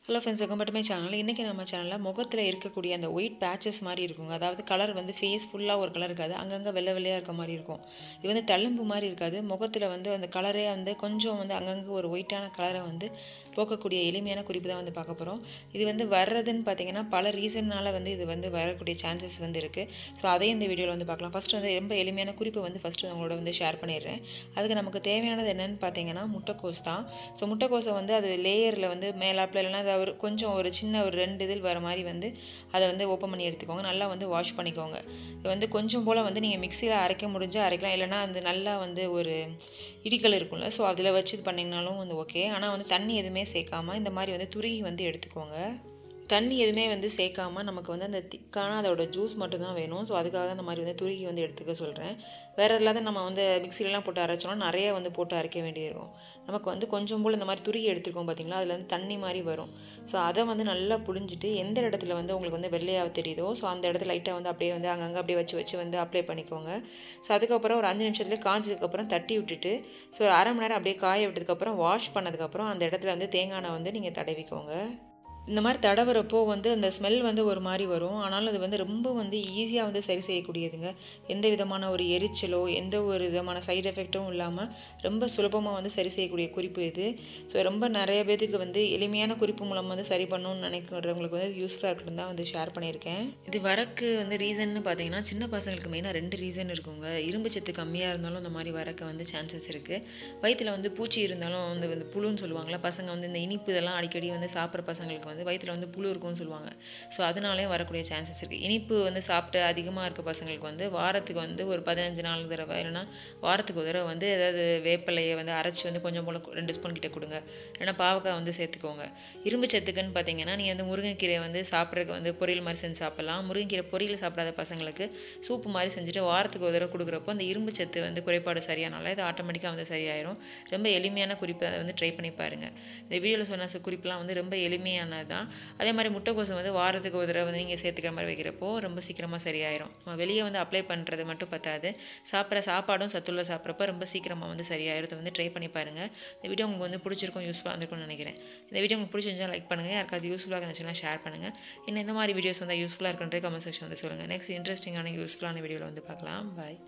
Hello friends, welcome back to my channel. இன்றைக்கி நம்ம சேனலில் முகத்தில் இருக்கக்கூடிய அந்த ஒயிட் பேச்சஸ் மாதிரி இருக்குங்க. அதாவது கலர் வந்து ஃபேஸ் ஃபுல்லாக ஒரு கலர் இருக்காது, அங்கங்கே வெள்ளை வெள்ளையாக இருக்க மாதிரி இருக்கும். இது வந்து தழும்பு மாதிரி இருக்காது. முகத்தில் வந்து அந்த கலரே வந்து கொஞ்சம் வந்து அங்கங்கே ஒரு ஒயிட்டான கலரை வந்து போக்கக்கூடிய எளிமையான குறிப்பு தான் வந்து பார்க்க போகிறோம். இது வந்து வர்றதுன்னு பார்த்தீங்கன்னா பல ரீசன்னால் வந்து இது வந்து வரக்கூடிய சான்சஸ் வந்து இருக்குது. ஸோ அதையும் இந்த வீடியோவில் வந்து பார்க்கலாம். ஃபஸ்ட்டு வந்து ரொம்ப எளிமையான குறிப்பை வந்து ஃபஸ்ட்டு உங்களோட வந்து ஷேர் பண்ணிடுறேன். அதுக்கு நமக்கு தேவையானது என்னென்னு பார்த்தீங்கன்னா முட்டைக்கோஸ் தான். ஸோ முட்டைக்கோஸை வந்து அது லேயரில் வந்து மேலாப்பில் இல்லைன்னா அது ஒரு கொஞ்சம் ஒரு சின்ன ஒரு 2 இதில் வர மாதிரி வந்து அதை வந்து ஓப்பன் பண்ணி எடுத்துக்கோங்க. நல்லா வந்து வாஷ் பண்ணிக்கோங்க. இது வந்து கொஞ்சம் போல் வந்து நீங்கள் மிக்சியில் அரைக்க முடிஞ்சால் அரைக்கலாம், இல்லைனா அந்த நல்லா வந்து ஒரு இடிக்கல் இருக்கும்ல, ஸோ அதில் வச்சு இது பண்ணிங்கனாலும் வந்து ஓகே. ஆனால் வந்து தண்ணி எதுவுமே சேர்க்காமல் இந்த மாதிரி வந்து துருகி வந்து எடுத்துக்கோங்க. தண்ணி எதுவுமே வந்து சேர்க்காமல் நமக்கு வந்து அந்த திக்கான அதோட ஜூஸ் மட்டும்தான் வேணும். ஸோ அதுக்காக தான் இந்த மாதிரி வந்து துருகி வந்து எடுத்துக்க சொல்கிறேன். வேறு இல்லாத நம்ம வந்து மிக்சிலலாம் போட்டு அரைச்சோன்னா நிறைய வந்து போட்டு அரைக்க வேண்டியிருக்கும். நமக்கு வந்து கொஞ்சம் போல் இந்த மாதிரி துருகி எடுத்துருக்கோம் பார்த்தீங்களா, அதில் வந்து தண்ணி மாதிரி வரும். ஸோ அதை வந்து நல்லா புழிஞ்சிட்டு எந்த இடத்துல வந்து உங்களுக்கு வந்து வெள்ளையாக தெரியுதோ ஸோ அந்த இடத்துல லைட்டாக வந்து அப்படியே வந்து அங்கங்கே அப்படியே வச்சு வந்து அப்ளை பண்ணிக்கோங்க. ஸோ அதுக்கப்புறம் ஒரு 5 நிமிஷத்துலேயே காய்ச்சதுக்கப்புறம் தட்டி விட்டுட்டு ஸோ ஒரு அரை மணி நேரம் அப்படியே காய விட்டதுக்கப்புறம் வாஷ் பண்ணதுக்கப்புறம் அந்த இடத்துல வந்து தேங்காய் எண்ணெய் வந்து நீங்கள் தடவிக்கோங்க. இந்த மாதிரி தடவுறப்போ வந்து அந்த ஸ்மெல் வந்து ஒரு மாதிரி வரும். ஆனாலும் அது வந்து ரொம்ப வந்து ஈஸியாக வந்து சரி செய்யக்கூடியதுங்க. எந்த விதமான ஒரு எரிச்சலோ எந்த ஒரு விதமான சைடு எஃபெக்ட்டும் இல்லாமல் ரொம்ப சுலபமாக வந்து சரி செய்யக்கூடிய குறிப்பு இது. ஸோ ரொம்ப நிறைய பேருக்கு வந்து எளிமையான குறிப்பு மூலம் வந்து சரி பண்ணணும்னு நினைக்கிறவங்களுக்கு வந்து யூஸ்ஃபுல்லாக இருக்கணும் தான் வந்து ஷேர் பண்ணியிருக்கேன். இது வரக்கு வந்து ரீசன்னு பார்த்தீங்கன்னா சின்ன பசங்களுக்கு மெயினாக 2 ரீசன் இருக்குங்க. இரும்பு சத்து கம்மியாக இருந்தாலும் இந்த மாதிரி வரக்க வந்து சான்சஸ் இருக்குது. வயிற்றில் வந்து பூச்சி இருந்தாலும் வந்து புழுன்னு சொல்லுவாங்களா, பசங்க வந்து இந்த இனிப்பு இதெல்லாம் அடிக்கடி வந்து சாப்பிட்ற பசங்களுக்கு வந்து வயிற்றில் வந்து புழு இருக்கும்னு சொல்லுவாங்க. ஸோ அதனாலேயே வரக்கூடிய சான்சஸ் இருக்குது. இனிப்பு வந்து சாப்பிட்டு அதிகமாக இருக்க பசங்களுக்கு வந்து வாரத்துக்கு வந்து ஒரு 15 நாள் தடவை இல்லைனா வாரத்துக்கு ஒரு தடவை வந்து ஏதாவது வேப்பிலையை வந்து அரைச்சி வந்து கொஞ்சம் போல் 2 ஸ்பூன் கிட்ட கொடுங்க. இல்லைனா பாவக்காய் வந்து சேர்த்துக்கோங்க. இரும்பு சத்துக்குன்னு பார்த்தீங்கன்னா நீங்கள் வந்து முருங்கைக்கீரை வந்து சாப்பிட்றதுக்கு வந்து பொரியல் மாதிரி செஞ்சு சாப்பிட்லாம். முருங்கைக்கீரை பொரியல் சாப்பிடாத பசங்களுக்கு சூப்பு மாதிரி செஞ்சுட்டு வாரத்துக்கு ஒரு தடவை கொடுக்குறப்போ அந்த இரும்பு சத்து வந்து குறைபாடு சரியானால இது ஆட்டோமேட்டிக்காக வந்து சரியாயிரும். ரொம்ப எளிமையான குறிப்பு, அதை வந்து ட்ரை பண்ணி பாருங்கள். இந்த வீடியோவில் சொன்ன குறிப்பெலாம் வந்து ரொம்ப எளிமையானது தான். அதே மாதிரி முட்டைக்கோசு வந்து வாரத்துக்கு ஒரு தடவை வந்து நீங்கள் சேர்த்துக்கிற மாதிரி வைக்கிறப்போ ரொம்ப சீக்கிரமாக சரியாயிரும். நம்ம வெளியே வந்து அப்ளை பண்ணுறது மட்டும் பத்தாது, சாப்பிட்ற சாப்பாடும் சத்துள்ள சாப்பிட்றப்ப ரொம்ப சீக்கிரமாக வந்து சரியாயிரும். இதை வந்து ட்ரை பண்ணி பாருங்கள். இந்த வீடியோ உங்களுக்கு வந்து பிடிச்சிருக்கும், யூஸ்ஃபுல்லாக இருந்திருக்கும்னு நினைக்கிறேன். இந்த வீடியோ உங்களுக்கு பிடிச்சிருந்தா லைக் பண்ணுங்கள். யாருக்காவது யூஸ்ஃபுல்லாக இருந்துச்சுன்னா ஷேர் பண்ணுங்கள். இன்னும் இந்த மாதிரி வீடியோஸ் வந்து யூஸ்ஃபுல்லாக இருக்குன்ற கமெண்ட் செக்ஷன் வந்து சொல்லுங்கள். நெக்ஸ்ட் இன்ட்ரெஸ்டிங்கான யூஸ்ஃபுல்லான வீடியோவில் வந்து பார்க்கலாம். பாய்.